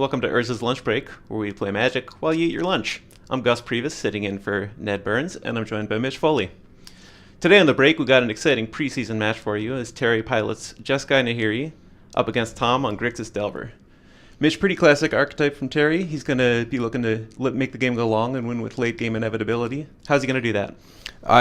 Welcome to Urza's Lunch Break, where we play Magic while you eat your lunch. I'm Gus Previs, sitting in for Ned Burns, and I'm joined by Mitch Foley. Today on the break, we got an exciting preseason match for you as Terry pilots Jeskai Nahiri up against Tom on Grixis Delver. Mitch, pretty classic archetype from Terry. He's going to be looking to make the game go long and win with late game inevitability. How's he going to do that?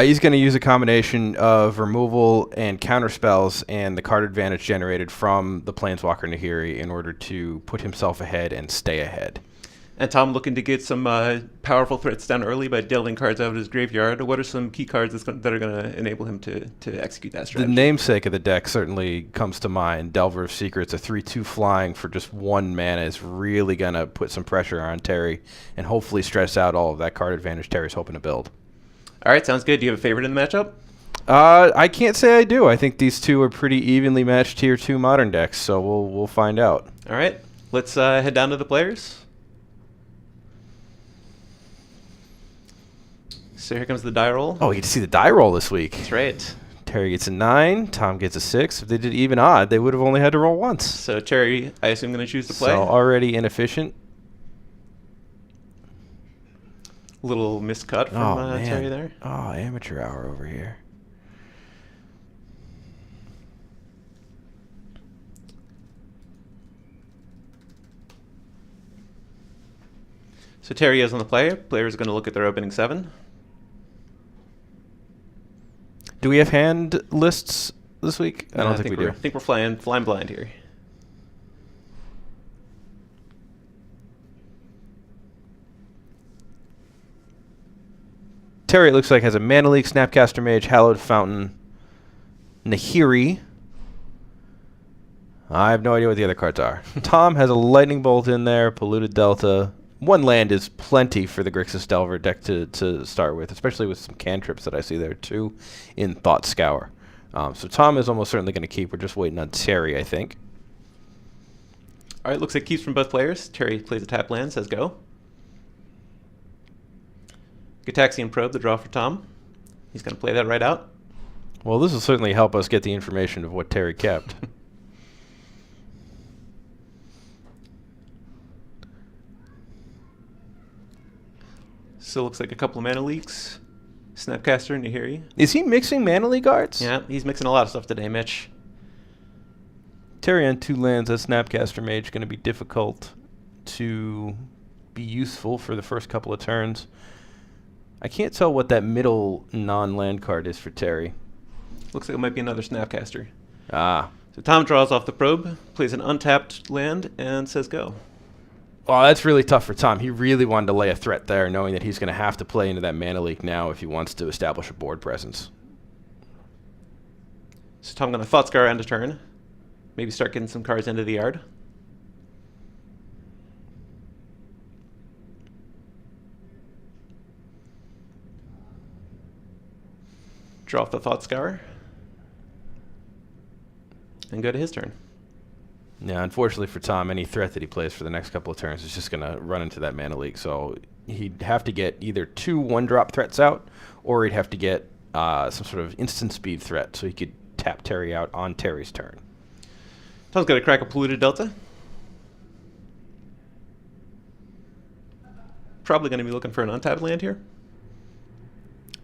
He's going to use a combination of removal and counter spells and the card advantage generated from the Planeswalker Nahiri in order to put himself ahead and stay ahead. And Tom looking to get some powerful threats down early by dealing cards out of his graveyard. What are some key cards that are going to enable him to execute that strategy? The namesake of the deck certainly comes to mind. Delver of Secrets, a 3/2 flying for just 1 mana is really going to put some pressure on Terry and hopefully stress out all of that card advantage Terry's hoping to build. All right, sounds good. Do you have a favorite in the matchup? I can't say I do. I think these two are pretty evenly matched Tier 2 Modern decks, so we'll find out. All right, let's head down to the players. So here comes the die roll. Oh, you get to see the die roll this week. That's right. Terry gets a 9, Tom gets a 6. If they did even odd, they would have only had to roll once. So Terry, I assume, going to choose to play. So already inefficient. Little miscut from Terry there. Oh, amateur hour over here. So Terry is on the play. Players are going to look at their opening 7. Do we have hand lists this week? I don't think we do. I think we're flying blind here. Terry, it looks like, has a Mana Leak, Snapcaster Mage, Hallowed Fountain, Nahiri. I have no idea what the other cards are. Tom has a Lightning Bolt in there, Polluted Delta. 1 land is plenty for the Grixis Delver deck to start with, especially with some cantrips that I see there too in Thought Scour. So Tom is almost certainly going to keep. We're just waiting on Terry, I think. All right, looks like keeps from both players. Terry plays a tap land, says go. Gitaxian Probe, the draw for Tom. He's going to play that right out. Well, this will certainly help us get the information of what Terry kept. So looks like a couple of Mana Leaks. Snapcaster, Nahiri. Is he mixing Mana Leak cards? Yeah, he's mixing a lot of stuff today, Mitch. Terry on 2 lands as Snapcaster Mage going to be difficult to be useful for the first couple of turns. I can't tell what that middle non-land card is for Terry. Looks like it might be another Snapcaster. Ah. So Tom draws off the probe, plays an untapped land, and says go. Well, that's really tough for Tom. He really wanted to lay a threat there, knowing that he's going to have to play into that Mana Leak now if he wants to establish a board presence. So Tom going to Thought Scour end of turn. Maybe start getting some cards into the yard. Draw off the Thought Scour. And go to his turn. Yeah, unfortunately for Tom, any threat that he plays for the next couple of turns is just going to run into that Mana Leak. So he'd have to get either 2 1-drop threats out, or he'd have to get some sort of instant speed threat so he could tap Terry out on Terry's turn. Tom's got to crack a Polluted Delta. Probably going to be looking for an untapped land here.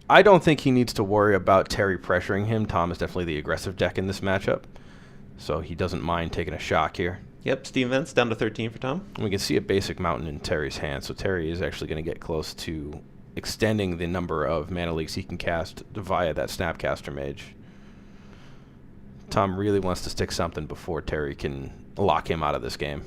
I don't think he needs to worry about Terry pressuring him. Tom is definitely the aggressive deck in this matchup, so he doesn't mind taking a shock here. Yep, Steam Vents down to 13 for Tom. And we can see a basic mountain in Terry's hand, so Terry is actually going to get close to extending the number of Mana Leaks he can cast via that Snapcaster Mage. Tom really wants to stick something before Terry can lock him out of this game.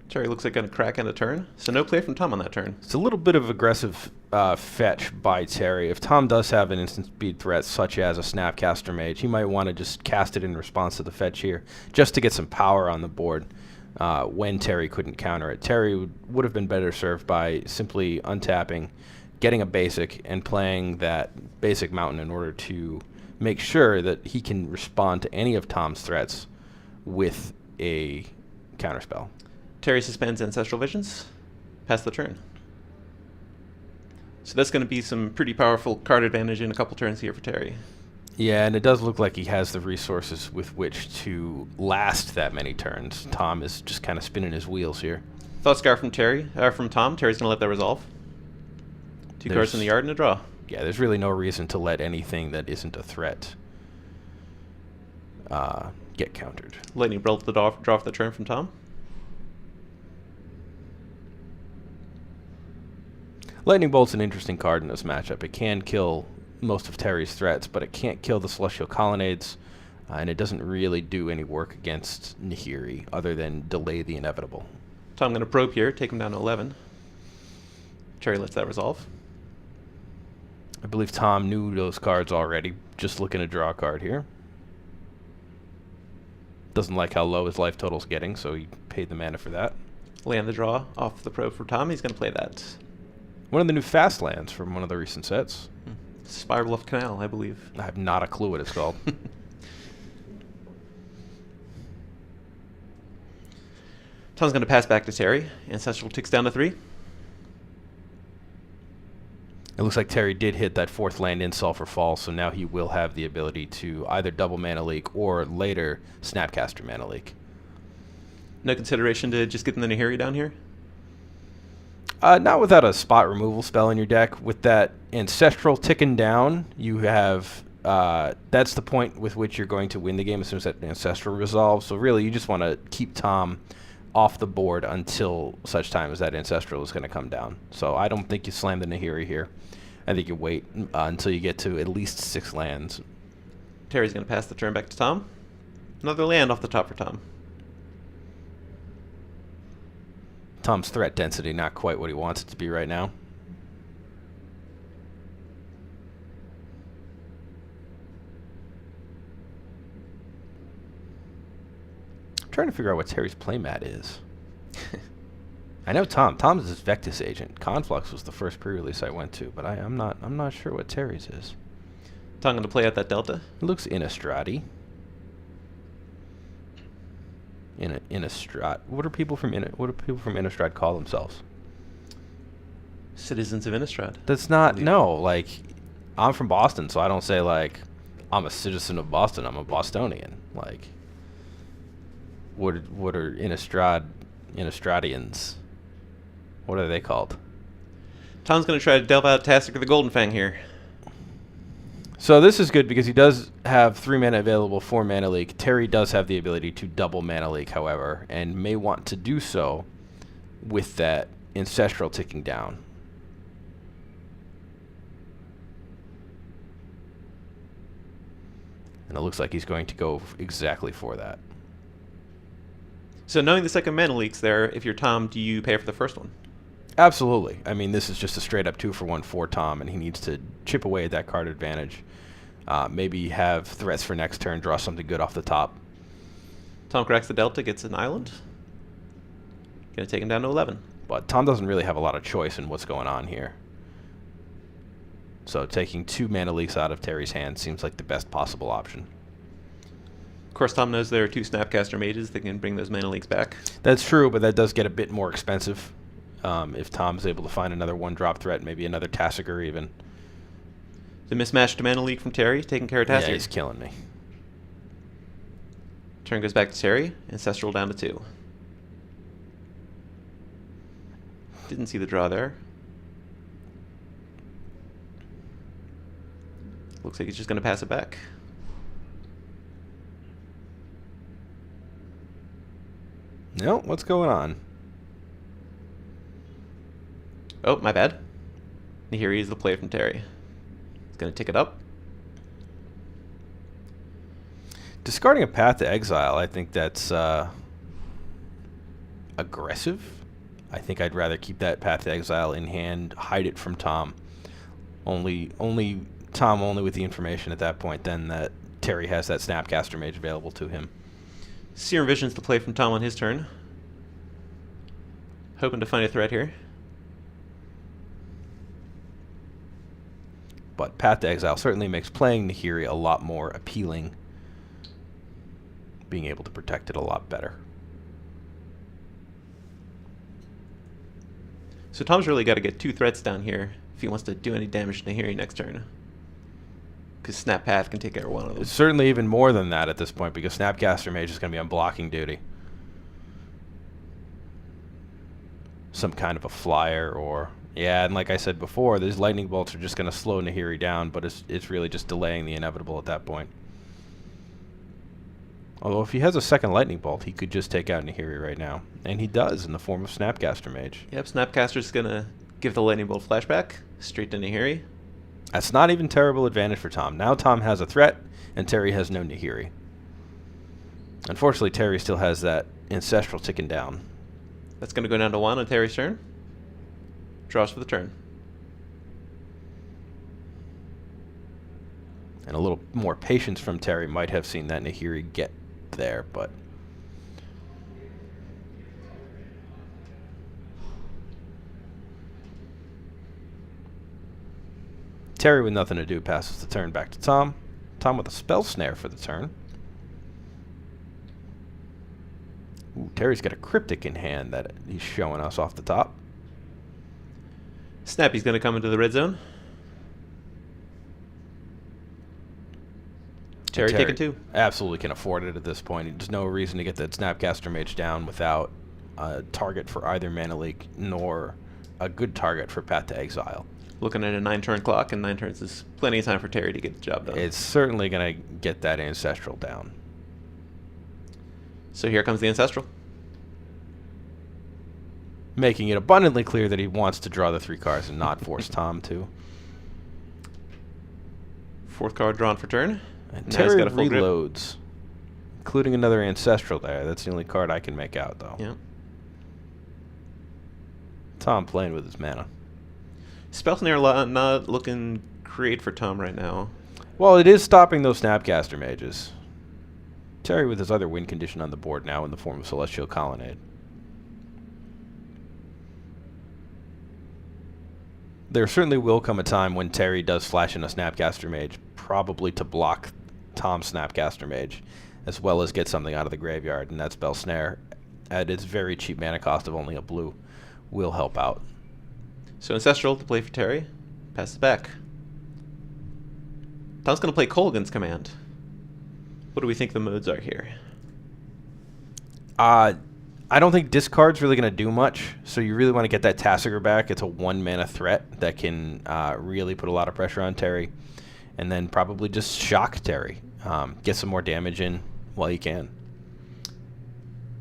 Terry looks like going to crack in a turn, so no play from Tom on that turn. It's a little bit of aggressive fetch by Terry. If Tom does have an instant speed threat, such as a Snapcaster Mage, he might want to just cast it in response to the fetch here, just to get some power on the board when Terry couldn't counter it. Terry would have been better served by simply untapping, getting a basic, and playing that basic mountain in order to make sure that he can respond to any of Tom's threats with a counterspell. Terry suspends Ancestral Visions. Pass the turn. So that's going to be some pretty powerful card advantage in a couple turns here for Terry. Yeah, and it does look like he has the resources with which to last that many turns. Tom is just kind of spinning his wheels here. Thought Scar from from Tom. Terry's going to let that resolve. Two cards in the yard and a draw. Yeah, there's really no reason to let anything that isn't a threat get countered. Lightning Bolt the draw for the turn from Tom. Lightning Bolt's an interesting card in this matchup. It can kill most of Terry's threats, but it can't kill the Celestial Colonnades, and it doesn't really do any work against Nahiri other than delay the inevitable. Tom going to probe here, take him down to 11. Terry lets that resolve. I believe Tom knew those cards already, just looking to draw a card here. Doesn't like how low his life total's getting, so he paid the mana for that. Land the draw off the probe for Tom. He's going to play that. One of the new fast lands from one of the recent sets. Spiral of Canal, I believe. I have not a clue what it's called. Tom's going to pass back to Terry. Ancestral ticks down to 3. It looks like Terry did hit that 4th land in Sulphur Fall, so now he will have the ability to either double Mana Leak or later Snapcaster Mana Leak. No consideration to just getting the Nahiri down here? Not without a spot removal spell in your deck. With that Ancestral ticking down, you have... that's the point with which you're going to win the game as soon as that Ancestral resolves. So really, you just want to keep Tom off the board until such time as that Ancestral is going to come down. So I don't think you slam the Nahiri here. I think you wait until you get to at least 6 lands. Terry's going to pass the turn back to Tom. Another land off the top for Tom. Tom's threat density not quite what he wants it to be right now. I'm trying to figure out what Terry's playmat is. I know Tom. Tom's his Vectis agent. Conflux was the first pre-release I went to, but I'm not sure what Terry's is. Tom going to play out that Delta. It looks Innistrad-y. Innistrad. What do people from Innistrad call themselves? Citizens of Innistrad. That's not like I'm from Boston, so I don't say like I'm a citizen of Boston. I'm a Bostonian. Like what are Innistradians? What are they called? Tom's going to try to delve out Tastic or the Golden Fang here. So this is good because he does have 3 mana available for Mana Leak. Terry does have the ability to double Mana Leak, however, and may want to do so with that Ancestral ticking down. And it looks like he's going to go exactly for that. So knowing the second Mana Leak's there, if you're Tom, do you pay for the first one? Absolutely. I mean, this is just a straight-up 2-for-1 for Tom, and he needs to chip away at that card advantage. Maybe have threats for next turn, draw something good off the top. Tom cracks the Delta, gets an island. Gonna take him down to 11. But Tom doesn't really have a lot of choice in what's going on here. So taking 2 Mana Leaks out of Terry's hand seems like the best possible option. Of course, Tom knows there are 2 Snapcaster Mages that can bring those Mana Leaks back. That's true, but that does get a bit more expensive. If Tom's able to find another 1-drop threat, maybe another Tassiger even. The mismatched Mana Leak from Terry, taking care of Tassiger. Yeah, he's killing me. Turn goes back to Terry. Ancestral down to 2. Didn't see the draw there. Looks like he's just going to pass it back. No, what's going on? Oh, my bad. Nahiri is the play from Terry. He's going to tick it up. Discarding a Path to Exile, I think that's aggressive. I think I'd rather keep that Path to Exile in hand, hide it from Tom. Only Tom with the information at that point, then that Terry has that Snapcaster Mage available to him. Serum Vision's the play from Tom on his turn. Hoping to find a threat here. But Path to Exile certainly makes playing Nahiri a lot more appealing, being able to protect it a lot better. So Tom's really got to get 2 threats down here if he wants to do any damage to Nahiri next turn. Because Snap Path can take care of one of them. It's certainly even more than that at this point, because Snapcaster Mage is going to be on blocking duty. Some kind of a flyer or... Yeah, and like I said before, these lightning bolts are just going to slow Nahiri down, but it's really just delaying the inevitable at that point. Although if he has a second lightning bolt, he could just take out Nahiri right now. And he does in the form of Snapcaster Mage. Yep, Snapcaster's going to give the lightning bolt flashback straight to Nahiri. That's not even terrible advantage for Tom. Now Tom has a threat, and Terry has no Nahiri. Unfortunately, Terry still has that Ancestral ticking down. That's going to go down to 1 on Terry's turn. Draws for the turn. And a little more patience from Terry might have seen that Nahiri get there, but... Terry with nothing to do passes the turn back to Tom. Tom with a Spell Snare for the turn. Ooh, Terry's got a Cryptic in hand that he's showing us off the top. Snappy's going to come into the red zone. Terry taking 2. Absolutely can afford it at this point. There's no reason to get that Snapcaster Mage down without a target for either Mana Leak nor a good target for Path to Exile. Looking at a 9-turn clock, and 9 turns is plenty of time for Terry to get the job done. It's certainly going to get that Ancestral down. So here comes the Ancestral. Making it abundantly clear that he wants to draw the 3 cards and not force Tom to. 4th card drawn for turn. And Now he's Terry got a full grip. reloads, including another Ancestral there. That's the only card I can make out, though. Yeah. Tom playing with his mana. Spell Snare not looking great for Tom right now. Well, it is stopping those Snapcaster Mages. Terry with his other win condition on the board now in the form of Celestial Colonnade. There certainly will come a time when Terry does flash in a Snapcaster Mage, probably to block Tom's Snapcaster Mage, as well as get something out of the graveyard, and that Spell Snare, at its very cheap mana cost of only a blue, will help out. So Ancestral to play for Terry. Passes back. Tom's going to play Kolaghan's Command. What do we think the modes are here? I don't think discard's really going to do much, so you really want to get that Tassiger back. It's a 1-mana threat that can really put a lot of pressure on Terry, and then probably just shock Terry. Get some more damage in while you can.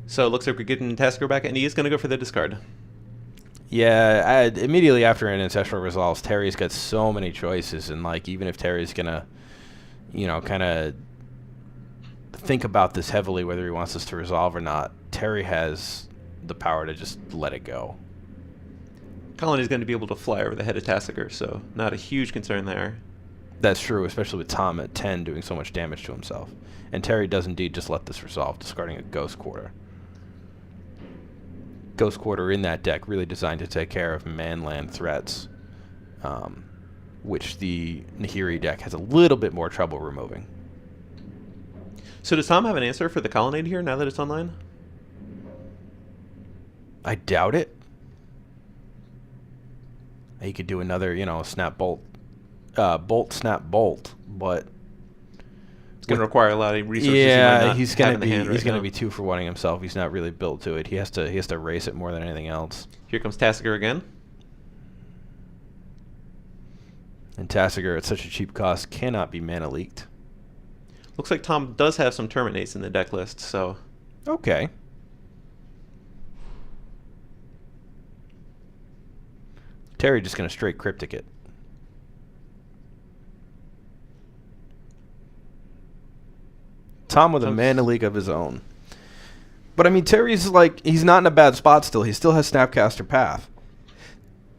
So it looks like we're getting Tasker back, and he is going to go for the discard. Yeah, immediately after an Ancestral resolves, Terry's got so many choices, and like even if Terry's going to, you know, kind of think about this heavily, whether he wants this to resolve or not, Terry has the power to just let it go. Colin is going to be able to fly over the head of Tassiger, so not a huge concern there. That's true, especially with Tom at 10 doing so much damage to himself. And Terry does indeed just let this resolve, discarding a Ghost Quarter. Ghost Quarter in that deck really designed to take care of man-land threats, which the Nahiri deck has a little bit more trouble removing. So does Tom have an answer for the Colonnade here now that it's online? I doubt it. He could do another, you know, snap bolt, bolt snap bolt, but it's going to require a lot of resources. Yeah, he's going to be 2 for 1-ing himself. He's not really built to it. He has to race it more than anything else. Here comes Tassiger again. And Tassiger at such a cheap cost cannot be mana leaked. Looks like Tom does have some Terminates in the deck list, so... Okay. Terry just going to straight Cryptic it. Tom with a mana leak of his own. But I mean, Terry's like, he's not in a bad spot still. He still has Snapcaster Path.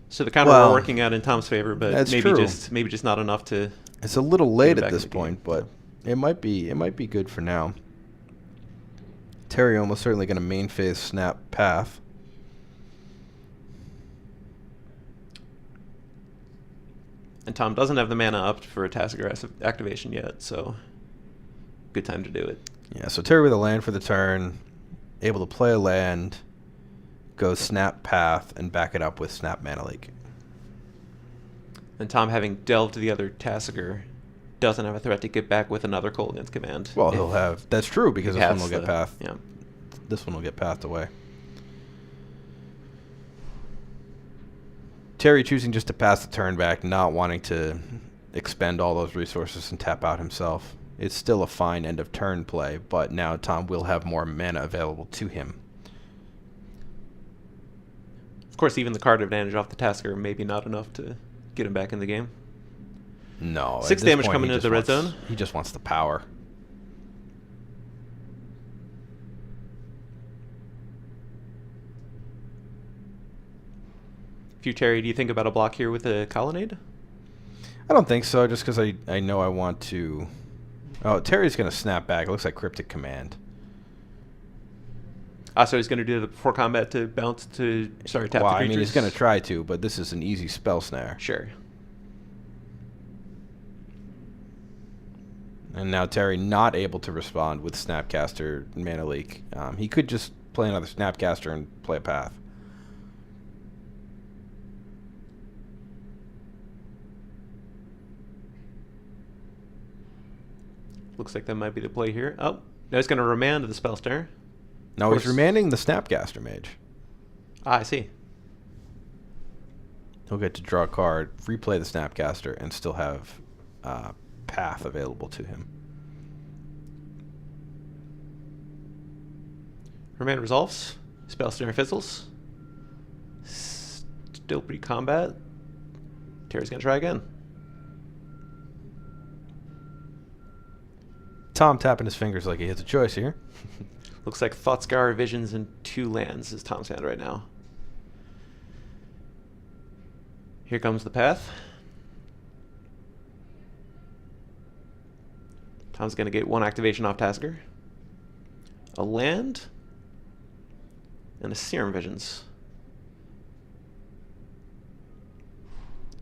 So the counter are working out in Tom's favor, but maybe just not enough to... It's a little late at this point, but it might be good for now. Terry almost certainly going to main phase Snap Path. And Tom doesn't have the mana up for a Tassiger activation yet, so good time to do it. Yeah, so Terry with a land for the turn, able to play a land, go Snap Path, and back it up with Snap Mana Leak. And Tom having delved the other Tassiger doesn't have a threat to get back with another Kolaghan's command. Well, he'll have. That's true, because this one will get pathed. Yeah. This one will get pathed away. Terry choosing just to pass the turn back, not wanting to expend all those resources and tap out himself. It's still a fine end of turn play, but now Tom will have more mana available to him. Of course, even the card advantage off the Tasker maybe not enough to get him back in the game. No. 6 damage coming into the red zone. He just wants the power. If you're Terry, do you think about a block here with a Colonnade? I don't think so, just because I know I want to... Oh, Terry's going to snap back. It looks like Cryptic Command. So he's going to do the before combat to bounce to... Sorry, tap well, the creatures? I mean, he's going to try to, but this is an easy spell snare. Sure. And now Terry not able to respond with Snapcaster Mana Leak. He could just play another Snapcaster and play a path. Looks like that might be the play here. Oh, now he's going to remand the spell snare. No, he's remanding the Snapcaster Mage. I see. He'll get to draw a card, replay the Snapcaster, and still have path available to him. Remand resolves. Spell snare fizzles. Still pre-combat. Terry's going to try again. Tom tapping his fingers like he has a choice here. Looks like Thoughtscour, Visions, and 2 lands is Tom's hand right now. Here comes the path. Tom's going to get 1 activation off Tasker. A land. And a Serum Visions.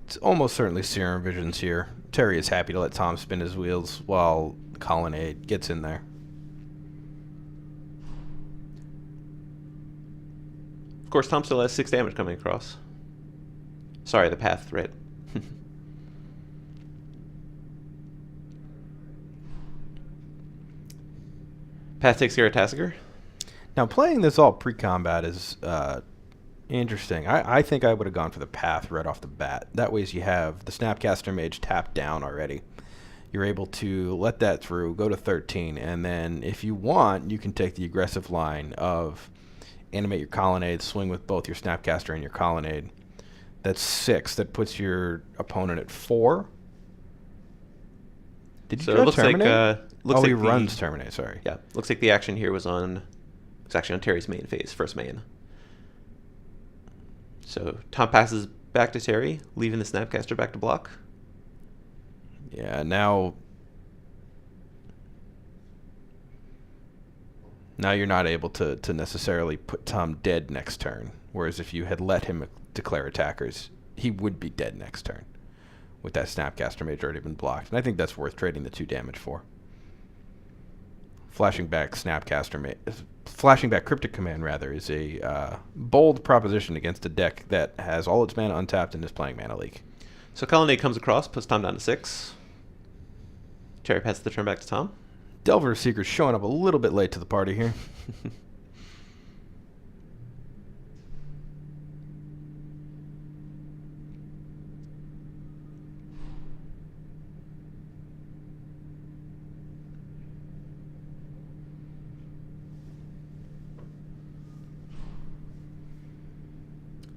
It's almost certainly Serum Visions here. Terry is happy to let Tom spin his wheels while Colonnade gets in there. Of course, Tom still has 6 damage coming across. Sorry, the path threat. Path takes care of Tasker. Now, playing this all pre-combat is interesting. I think I would have gone for the path right off the bat. That way, you have the Snapcaster Mage tapped down already. You're able to let that through, go to 13, and then if you want, you can take the aggressive line of animate your Colonnade, swing with both your Snapcaster and your Colonnade. That's 6. That puts your opponent at 4. Did you draw Terminate? He runs Terminate, sorry. Yeah, looks like the action here was actually on Terry's main phase, first main. So Tom passes back to Terry, leaving the Snapcaster back to block. Yeah, now you're not able to necessarily put Tom dead next turn. Whereas if you had let him declare attackers, he would be dead next turn with that Snapcaster Mage already been blocked. And I think that's worth trading the 2 damage for. Flashing back Cryptic Command, rather, is a bold proposition against a deck that has all its mana untapped and is playing Mana Leak. So Colonnade comes across, puts Tom down to 6. Terry passes the turn back to Tom. Delver of Secrets showing up a little bit late to the party here.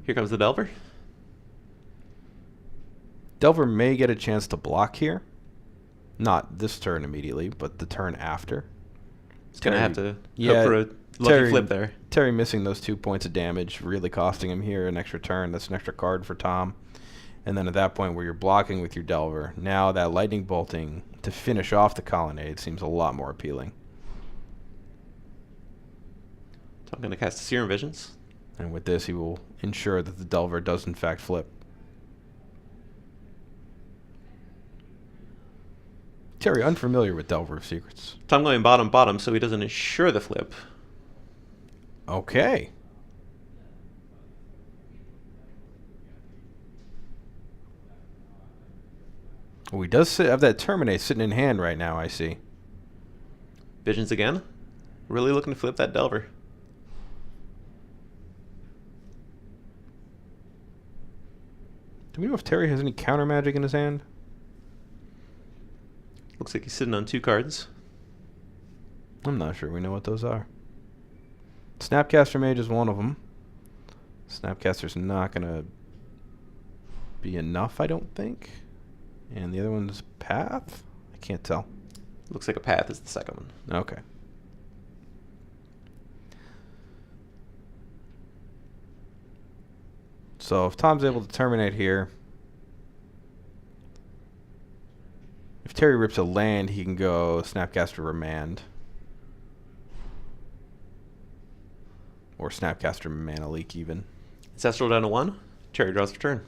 Here comes the Delver. Delver may get a chance to block here. Not this turn immediately, but the turn after. He's going to have to hope for a lucky flip there. Terry missing those 2 points of damage, really costing him here an extra turn. That's an extra card for Tom. And then at that point where you're blocking with your Delver, now that lightning bolting to finish off the Colonnade seems a lot more appealing. So I'm going to cast Serum Visions. And with this, he will ensure that the Delver does in fact flip. Terry, unfamiliar with Delver of Secrets. Tom going bottom, so he doesn't ensure the flip. Okay. Oh, he does have that Terminate sitting in hand right now, I see. Visions again. Really looking to flip that Delver. Do we know if Terry has any counter magic in his hand? Looks like he's sitting on 2 cards. I'm not sure we know what those are. Snapcaster Mage is one of them. Snapcaster's not going to be enough, I don't think. And the other one's Path? I can't tell. Looks like a Path is the second one. Okay. So if Tom's able to terminate here, if Terry rips a land, he can go Snapcaster Remand. Or Snapcaster Mana Leak even. Ancestral down to 1. Terry draws for turn.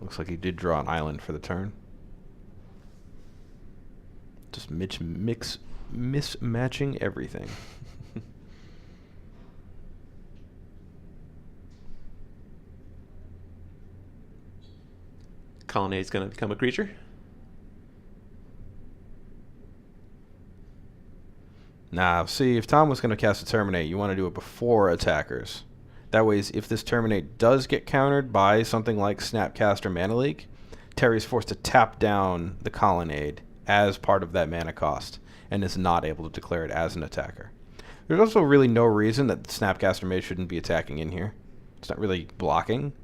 Looks like he did draw an island for the turn. Just mismatching everything. Colonnade's going to become a creature. Nah, see, if Tom was going to cast a Terminate, you want to do it before attackers. That way, if this Terminate does get countered by something like Snapcaster Mana Leak, Terry's forced to tap down the Colonnade as part of that mana cost, and is not able to declare it as an attacker. There's also really no reason that Snapcaster Mage shouldn't be attacking in here. It's not really blocking,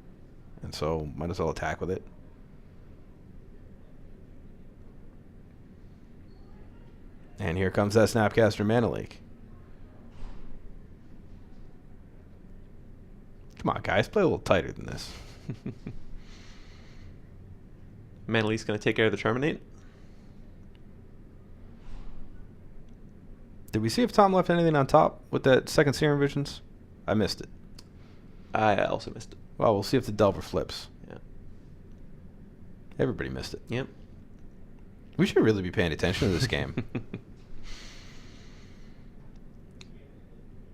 and so might as well attack with it. And here comes that Snapcaster Mana Leak. Come on, guys, play a little tighter than this. Mana Leak's going to take care of the Terminate. Did we see if Tom left anything on top with that second Serum Visions? I missed it. I also missed it. Well, we'll see if the Delver flips. Yeah. Everybody missed it. Yep. We should really be paying attention to this game.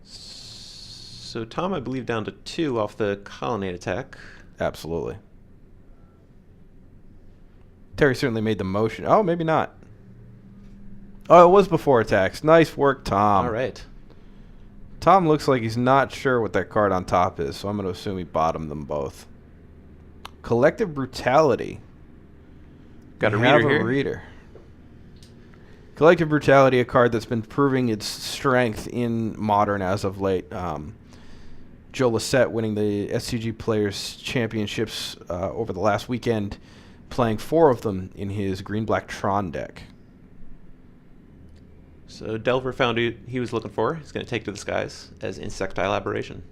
So Tom, I believe, down to 2 off the Colonnade attack. Absolutely. Terry certainly made the motion. Oh, maybe not. Oh, it was before attacks. Nice work, Tom. All right. Tom looks like he's not sure what that card on top is, so I'm going to assume he bottomed them both. Collective Brutality. Got a We reader have here. a reader. Collective Brutality, a card that's been proving its strength in Modern as of late. Joe Lissette winning the SCG Players Championships over the last weekend, playing 4 of them in his green-black Tron deck. So Delver found who he was looking for. He's going to take to the skies as Insectile Aberration.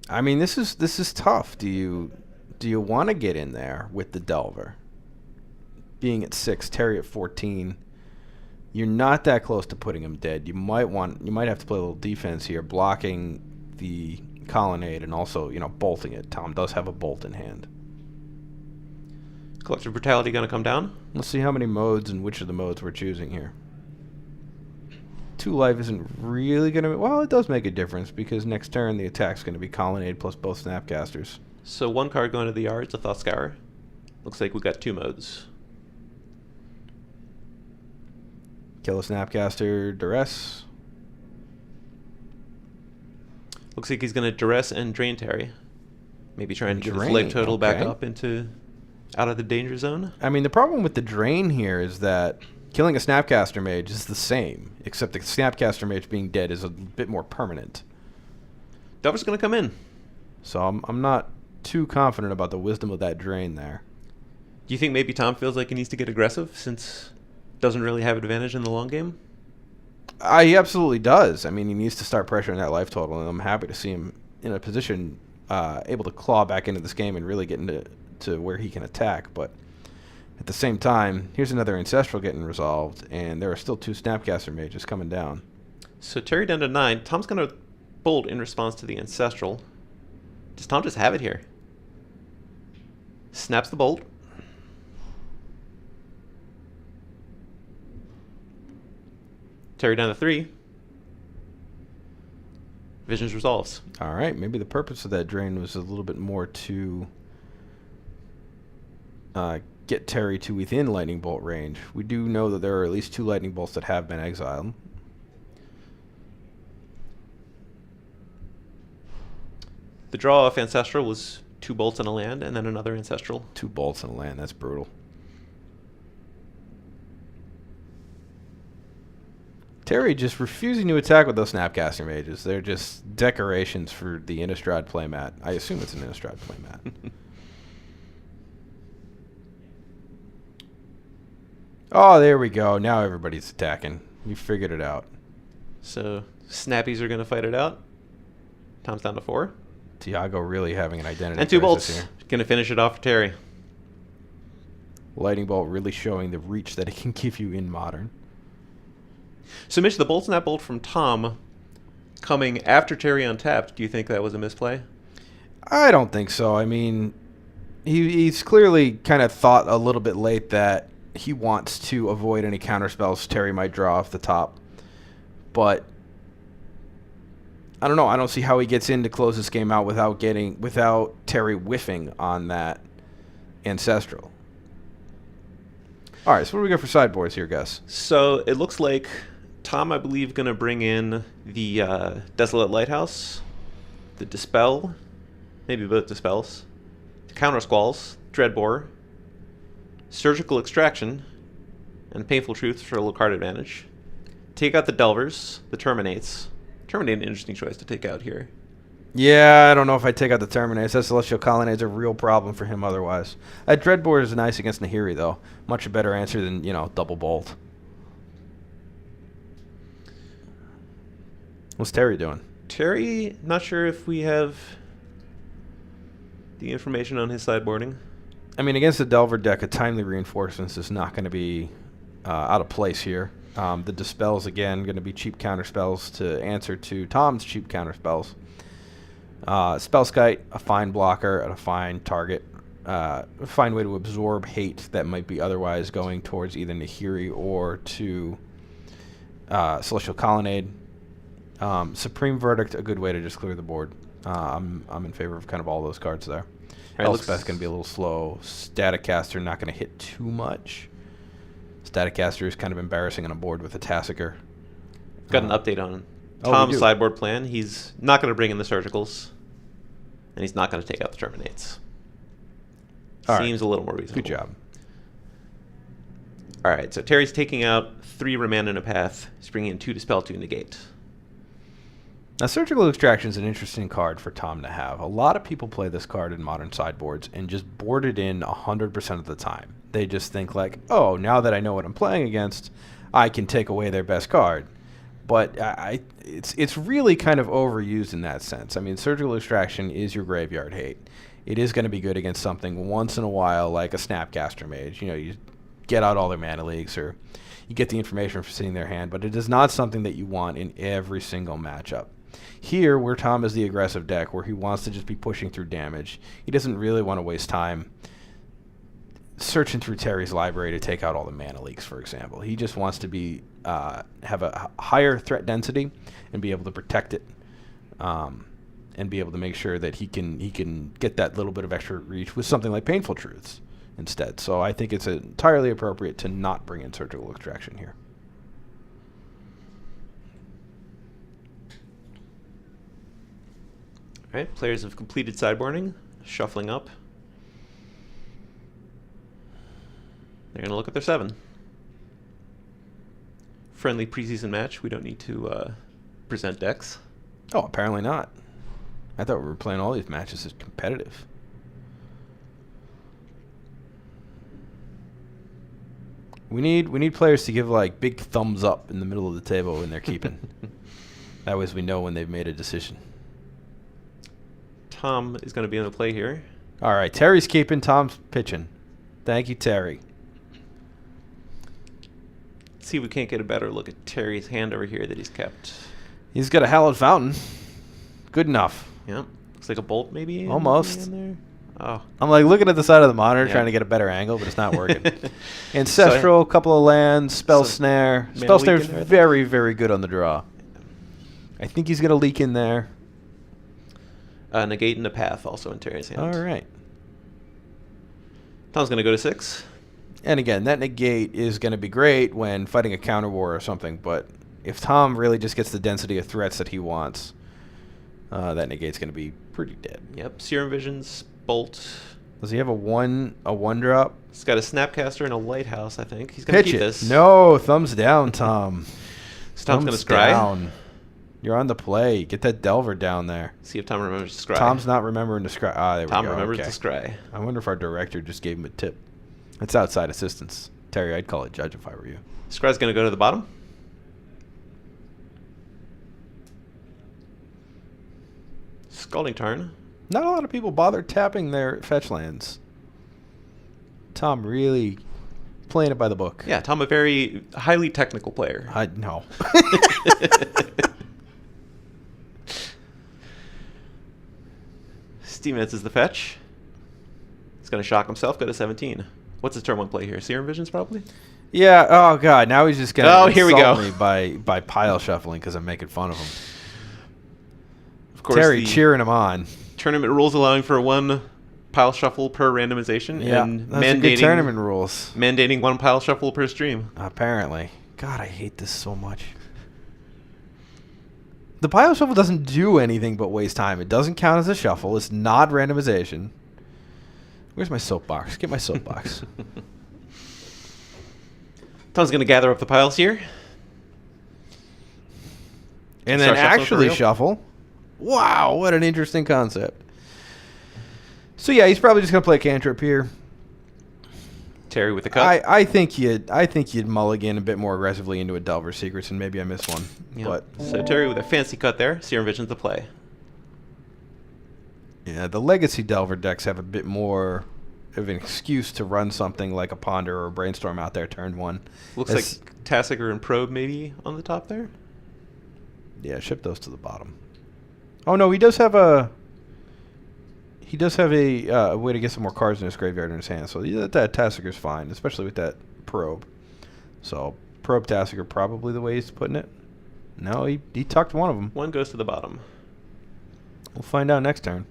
I mean, this is tough. Do you want to get in there with the Delver? Being at 6, Terry at 14. You're not that close to putting him dead. You might have to play a little defense here, blocking the Colonnade and also, bolting it. Tom does have a bolt in hand. Collective Brutality going to come down. Let's see how many modes and which of the modes we're choosing here. 2 life isn't really going to... Well, it does make a difference because next turn the attack's going to be Colonnade plus both Snapcasters. So 1 card going to the yards, a Thought Scour. Looks like we've got 2 modes. Kill a Snapcaster, Duress. Looks like he's going to Duress and Drain Terry. Maybe trying to get his Drain, life total back okay. up out of the danger zone. I mean, the problem with the Drain here is that killing a Snapcaster Mage is the same, except the Snapcaster Mage being dead is a bit more permanent. Delver's going to come in. So I'm not too confident about the wisdom of that Drain there. Do you think maybe Tom feels like he needs to get aggressive since doesn't really have advantage in the long game? He absolutely does. I mean, he needs to start pressuring that life total, and I'm happy to see him in a position able to claw back into this game and really get into where he can attack. But at the same time, here's another Ancestral getting resolved, and there are still 2 Snapcaster Mages coming down. So Terry down to 9. Tom's going to bolt in response to the Ancestral. Does Tom just have it here? Snaps the bolt. Terry down to 3. Visions resolves. All right, maybe the purpose of that drain was a little bit more to get Terry to within lightning bolt range. We do know that there are at least 2 lightning bolts that have been exiled. The draw off Ancestral was 2 bolts and a land, and then another Ancestral. 2 bolts and a land, that's brutal. Terry just refusing to attack with those Snapcaster Mages. They're just decorations for the Innistrad playmat. I assume it's an Innistrad playmat. Oh, there we go. Now everybody's attacking. You figured it out. So Snappies are going to fight it out. Tom's down to 4. Tiago really having an identity And 2 crisis bolts. here. Going to finish it off for Terry. Lightning Bolt really showing the reach that it can give you in Modern. So Mitch, the bolt snap bolt from Tom coming after Terry untapped, do you think that was a misplay? I don't think so. I mean, he's clearly kind of thought a little bit late that he wants to avoid any counterspells Terry might draw off the top. But I don't know. I don't see how he gets in to close this game out without Terry whiffing on that Ancestral. All right, so what do we got for sideboards here, Gus? So it looks like Tom, I believe, going to bring in the Desolate Lighthouse, the Dispel, maybe both Dispels, the Counter Squalls, Dreadbore, Surgical Extraction, and Painful Truth for a little card advantage. Take out the Delvers, the Terminates. Terminate, an interesting choice to take out here. Yeah, I don't know if I take out the Terminates. That Celestial Colonnade's a real problem for him otherwise. That Dreadbore is nice against Nahiri, though. Much a better answer than, double bolt. What's Terry doing? Terry, not sure if we have the information on his sideboarding. I mean, against the Delver deck, a Timely Reinforcements is not going to be out of place here. The Dispel's, again, going to be cheap counterspells to answer to Tom's cheap counterspells. Spellskite, a fine blocker and a fine target. A fine way to absorb hate that might be otherwise going towards either Nahiri or to Celestial Colonnade. Supreme Verdict, a good way to just clear the board. I'm in favor of kind of all those cards there. Right, Elspeth's going to be a little slow. Staticaster not going to hit too much. Staticaster is kind of embarrassing on a board with a Tassiger. Got an update on Oh, Tom's we do. sideboard plan. He's not going to bring in the Surgicals, and he's not going to take out the Terminates. All right. Seems a little more reasonable. Good job. All right, so Terry's taking out 3 Remand in a Path. He's bringing in 2 Dispel, 2 Negate. Now, Surgical Extraction is an interesting card for Tom to have. A lot of people play this card in modern sideboards and just board it in 100% of the time. They just think like, oh, now that I know what I'm playing against, I can take away their best card. But it's really kind of overused in that sense. I mean, Surgical Extraction is your graveyard hate. It is going to be good against something once in a while like a Snapcaster Mage. You get out all their mana leaks or you get the information from sitting in their hand, but it is not something that you want in every single matchup. Here, where Tom is the aggressive deck, where he wants to just be pushing through damage, he doesn't really want to waste time searching through Terry's library to take out all the mana leaks, for example. He just wants to be have a higher threat density and be able to protect it, and be able to make sure that he can get that little bit of extra reach with something like Painful Truths instead. So I think it's entirely appropriate to not bring in Surgical Extraction here. All right, players have completed sideboarding, shuffling up. They're going to look at their 7. Friendly preseason match. We don't need to present decks. Oh, apparently not. I thought we were playing all these matches as competitive. We need players to give like big thumbs up in the middle of the table when they're keeping. That way we know when they've made a decision. Tom is going to be on the play here. All right, Terry's keeping, Tom's pitching. Thank you, Terry. Let's see if we can't get a better look at Terry's hand over here that he's kept. He's got a Hallowed Fountain. Good enough. Yep. Looks like a bolt maybe. Almost. In there. Oh. I'm like looking at the side of the monitor Yeah. trying to get a better angle, but it's not working. Ancestral, couple of lands, Spell Snare. Spell Snare is Weaken right there. very, very good on the draw. I think he's going to leak in there. Negate and a path also in Terry's hand. All right. Tom's going to go to 6. And again, that negate is going to be great when fighting a counter war or something, but if Tom really just gets the density of threats that he wants, that negate's going to be pretty dead. Yep. Serum Visions, Bolt. Does he have a one drop? He's got a Snapcaster and a Lighthouse, I think. He's going to keep this. No, thumbs down, Tom. So Tom's going to scry. Down. You're on the play. Get that Delver down there. See if Tom remembers to scry. Tom's not remembering to scry. Ah, there we go. Tom remembers to scry. I wonder if our director just gave him a tip. It's outside assistance. Terry, I'd call it judge if I were you. Scry's going to go to the bottom. Scalding Tarn. Not a lot of people bother tapping their fetch lands. Tom really playing it by the book. Yeah, Tom, a very highly technical player. No. Steam is the fetch. He's going to shock himself, go to 17. What's his turn 1 play here? Serum Visions, probably? Yeah, oh, God. Now he's just going to here we go. me by pile shuffling because I'm making fun of him. Of course, Terry cheering him on. Tournament rules allowing for 1 pile shuffle per randomization. Yeah, and that's good tournament rules. Mandating 1 pile shuffle per stream. Apparently. God, I hate this so much. The pile shuffle doesn't do anything but waste time. It doesn't count as a shuffle. It's not randomization. Where's my soapbox? Get my soapbox. Tom's going to gather up the piles here. And then actually shuffle. Wow, what an interesting concept. So yeah, he's probably just gonna play a cantrip here. Terry with the cut. I think you'd mulligan a bit more aggressively into a Delver Secrets, and maybe I missed one. Yep. But so Terry with a fancy cut there. Serum Vision's the play. Yeah, the Legacy Delver decks have a bit more of an excuse to run something like a Ponder or a Brainstorm out there turn 1. Looks like Tassiger and Probe maybe on the top there. Yeah, ship those to the bottom. Oh no, he does have a way to get some more cards in his graveyard in his hand. So that Tassiger's fine, especially with that Probe. So Probe Tassiger probably the way he's putting it. No, he tucked one of them. 1 goes to the bottom. We'll find out next turn.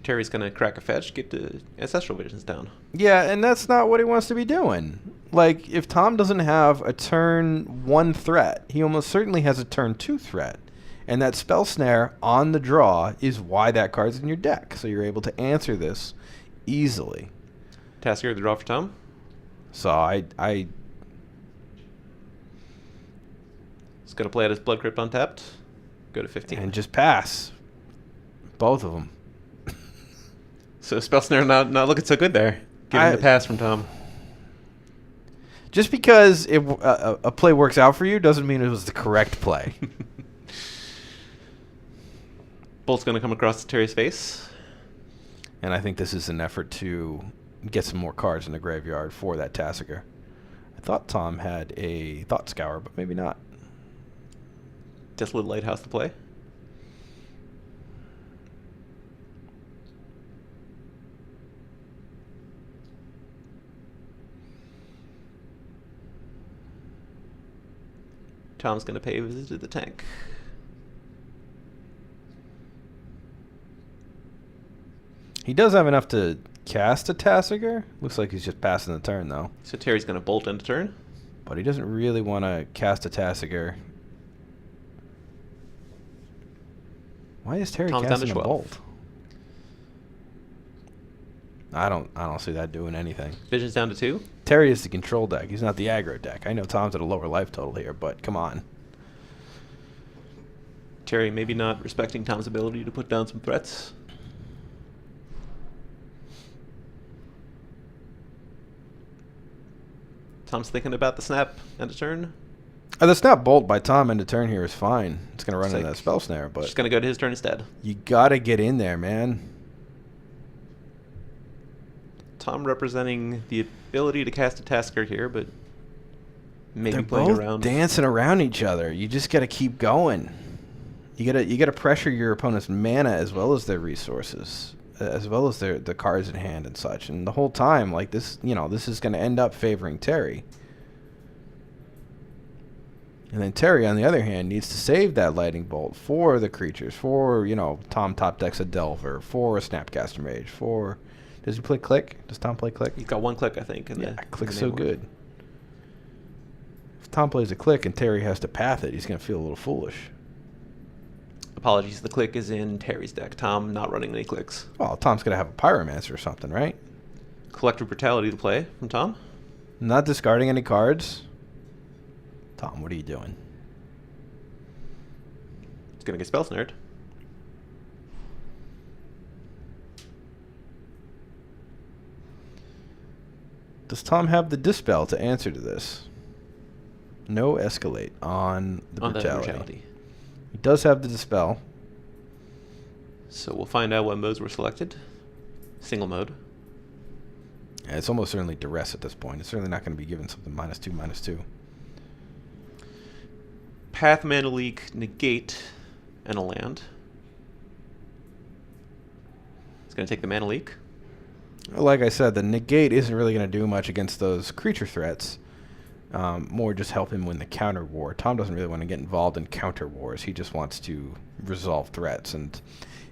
Terry's going to crack a fetch, get the Ancestral Visions down. Yeah, and that's not what he wants to be doing. Like, if Tom doesn't have a turn 1 threat, he almost certainly has a turn 2 threat. And that Spell Snare on the draw is why that card's in your deck. So you're able to answer this easily. Tassiger the draw for Tom. So I He's going to play out his Blood Crypt untapped. Go to 15. and just pass. Both of them. So Spell Snare not looking so good there. Giving the pass from Tom. Just because a play works out for you doesn't mean it was the correct play. Bolt's going to come across Terry's face. And I think this is an effort to get some more cards in the graveyard for that Tassiger. I thought Tom had a Thought Scour, but maybe not. Desolate Lighthouse to play. Tom's going to pay a visit to the tank. He does have enough to cast a Tassiger. Looks like he's just passing the turn, though. So Terry's going to bolt into turn. But he doesn't really want to cast a Tassiger. Why is Terry Tom's down to casting a 12. bolt? I don't see that doing anything. Vision's down to 2. Terry is the control deck. He's not the aggro deck. I know Tom's at a lower life total here, but come on. Terry maybe not respecting Tom's ability to put down some threats. Tom's thinking about the snap end of turn. The snap bolt by Tom end of turn here is fine. It's going to run It's into like that spell snare, but Just going to go to his turn instead. you got to get in there, man. Tom representing the ability to cast a Tasker here, but maybe They're playing both around. dancing around each other. You just got to keep going. You got to pressure your opponent's mana as well as their resources. as well as the cards in hand and such. And the whole time, like this, this is going to end up favoring Terry. And then Terry, on the other hand, needs to save that lightning bolt for the creatures, for, Tom top decks a Delver, for a Snapcaster Mage, for... Does he play Click? Does Tom play Click? He's got one Click, I think. Click's so good. If Tom plays a Click and Terry has to path it, he's going to feel a little foolish. Apologies, the Click is in Terry's deck. Tom not running any Clicks. Well, Tom's going to have a Pyromancer or something, right? Collective Brutality to play from Tom. Not discarding any cards. Tom, what are you doing? He's going to get Spell Snared. Does Tom have the Dispel to answer to this? No Escalate on the Brutality. He does have the Dispel. So we'll find out what modes were selected. Single mode. Yeah, it's almost certainly Duress at this point. It's certainly not going to be given something -2/-2. Path, Mana Leak, Negate, and a land. It's going to take the Mana Leak. Like I said, the Negate isn't really going to do much against those creature threats. More just help him win the counter war. Tom doesn't really want to get involved in counter wars. He just wants to resolve threats. And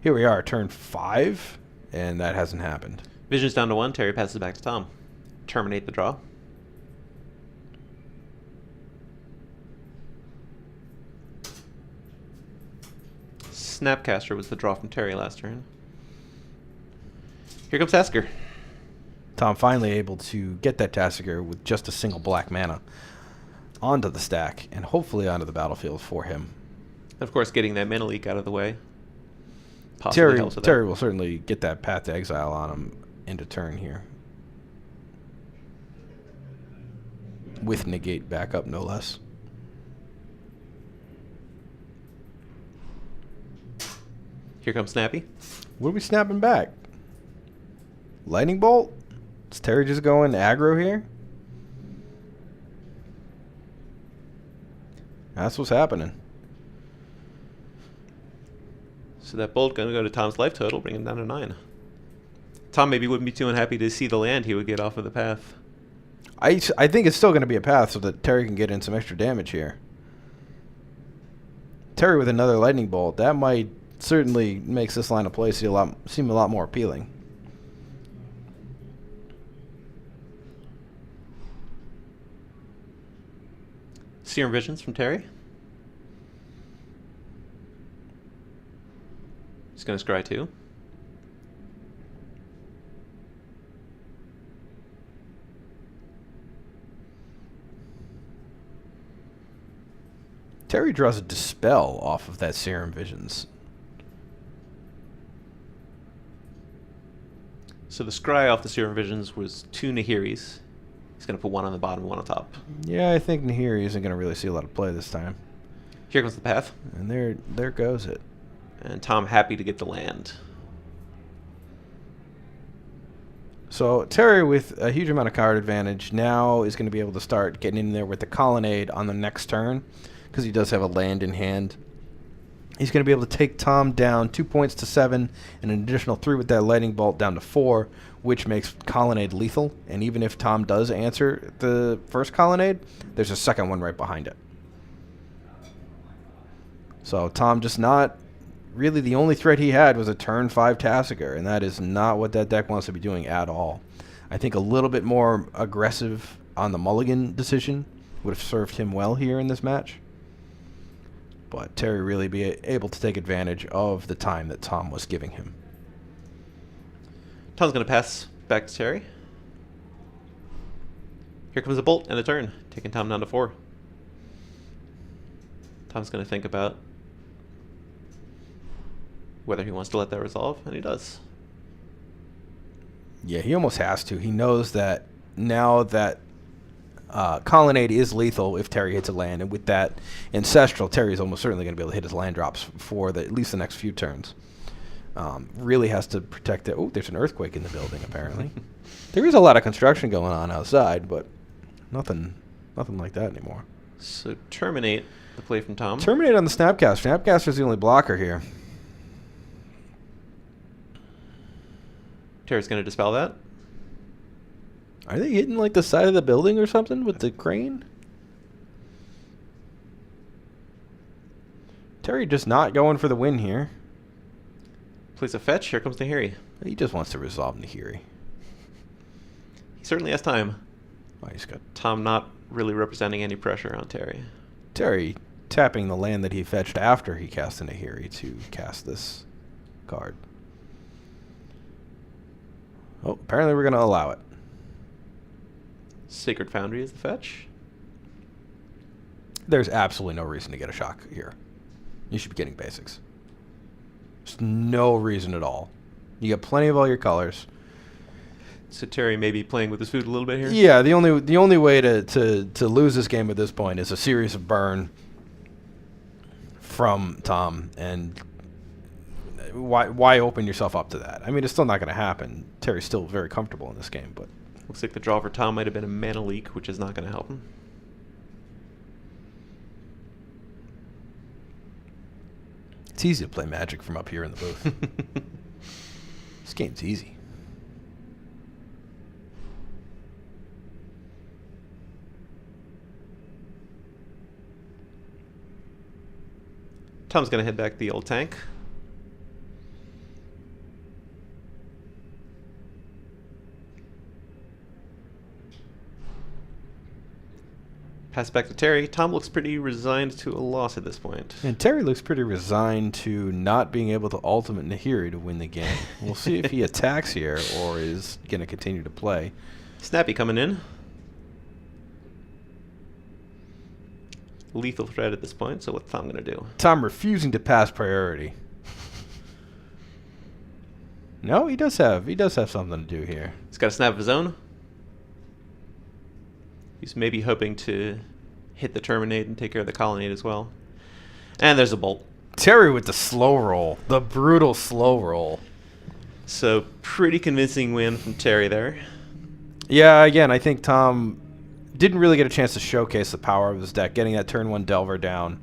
here we are, turn 5, and that hasn't happened. Vision's down to 1. Terry passes back to Tom. Terminate the draw. Snapcaster was the draw from Terry last turn. Here comes Tasker. Tom finally able to get that Tasker with just a single black mana onto the stack and hopefully onto the battlefield for him. Of course, getting that Mana Leak out of the way possibly helps with that. Terry will certainly get that Path to Exile on him into turn here. With Negate backup, no less. Here comes Snappy. What are we snapping back? Lightning Bolt? Is Terry just going aggro here? That's what's happening. So that bolt going to go to Tom's life total, bring him down to 9. Tom maybe wouldn't be too unhappy to see the land he would get off of the path. I think it's still going to be a path so that Terry can get in some extra damage here. Terry with another Lightning Bolt, that might certainly makes this line of play seem a lot more appealing. Serum Visions from Terry. He's going to scry 2. Terry draws a Dispel off of that Serum Visions. So the scry off the Serum Visions was 2 Nahiris. He's going to put 1 on the bottom and 1 on top. Yeah, I think Nahiri isn't going to really see a lot of play this time. Here comes the path. And there goes it. And Tom happy to get the land. So Terry, with a huge amount of card advantage, now is going to be able to start getting in there with the Colonnade on the next turn, because he does have a land in hand. He's going to be able to take Tom down 2 points to 7, and an additional 3 with that Lightning Bolt down to 4, which makes Colonnade lethal. And even if Tom does answer the first Colonnade, there's a second one right behind it. So Tom just not... Really, the only threat he had was a turn 5 Tassiger, and that is not what that deck wants to be doing at all. I think a little bit more aggressive on the mulligan decision would have served him well here in this match. But Terry really be able to take advantage of the time that Tom was giving him. Tom's going to pass back to Terry. Here comes a bolt and a turn, taking Tom down to 4. Tom's going to think about whether he wants to let that resolve, and he does. Yeah, he almost has to. He knows that now that Colonnade is lethal if Terry hits a land, and with that Ancestral, Terry is almost certainly going to be able to hit his land drops for at least the next few turns. Really has to protect it. Oh, there's an earthquake in the building, apparently. There is a lot of construction going on outside, but nothing like that anymore. So terminate the play from Tom. Terminate on the Snapcaster. Snapcaster is the only blocker here. Terry's going to dispel that. Are they hitting like the side of the building or something with the crane? Terry just not going for the win here. Plays a fetch. Here comes Nahiri. He just wants to resolve Nahiri. He certainly has time. Oh, he's got Tom not really representing any pressure on Terry. Terry tapping the land that he fetched after he cast a Nahiri to cast this card. Oh, apparently we're going to allow it. Sacred Foundry is the fetch. There's absolutely no reason to get a shock here. You should be getting basics. There's no reason at all. You got plenty of all your colors. So Terry may be playing with his food a little bit here? Yeah, the only way to lose this game at this point is a series of burn from Tom, and why open yourself up to that? I mean, it's still not going to happen. Terry's still very comfortable in this game, but looks like the draw for Tom might have been a mana leak, which is not going to help him. it's easy to play Magic from up here in the booth. This game's easy. Tom's going to head back to the old tank. Pass back to Terry. Tom looks pretty resigned to a loss at this point. And Terry looks pretty resigned to not being able to ultimate Nahiri to win the game. We'll see if he attacks here or is going to continue to play. Snappy coming in. Lethal threat at this point, so what's Tom going to do? Tom refusing to pass priority. No, he does have something to do here. He's got a snap of his own. He's maybe hoping to hit the Terminate and take care of the Colonnade as well. And there's a Bolt. Terry with the slow roll. The brutal slow roll. So pretty convincing win from Terry there. Yeah, again, I think Tom didn't really get a chance to showcase the power of his deck, getting that turn 1 Delver down.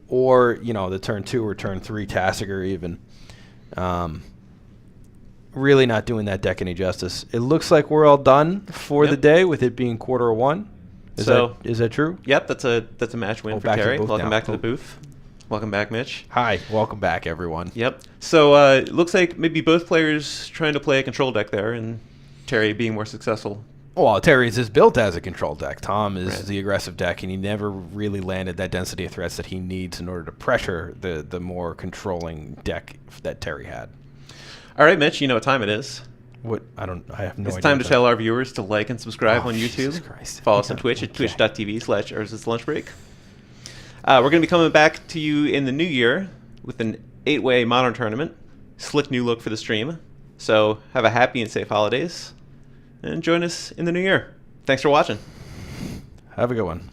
Or, you know, the turn 2 or turn 3 Tasigur even. Really not doing that deck any justice. It looks like we're all done for the day with it being quarter 1. Is that true? Yep, that's a match win for Terry. Welcome back to the booth. Welcome back, Mitch. Hi, welcome back, everyone. Yep. So it looks like maybe both players trying to play a control deck there, and Terry being more successful. Well, Terry's is built as a control deck. Tom is the aggressive deck, and he never really landed that density of threats that he needs in order to pressure the more controlling deck that Terry had. All right, Mitch, you know what time it is. What? I have no idea. It's time to tell our viewers to like and subscribe on YouTube. Jesus Christ. Follow us on Twitch at twitch.tv/UrsisLunchBreak. We're going to be coming back to you in the new year with an 8-way Modern tournament. Slick new look for the stream. So have a happy and safe holidays. And join us in the new year. Thanks for watching. Have a good one.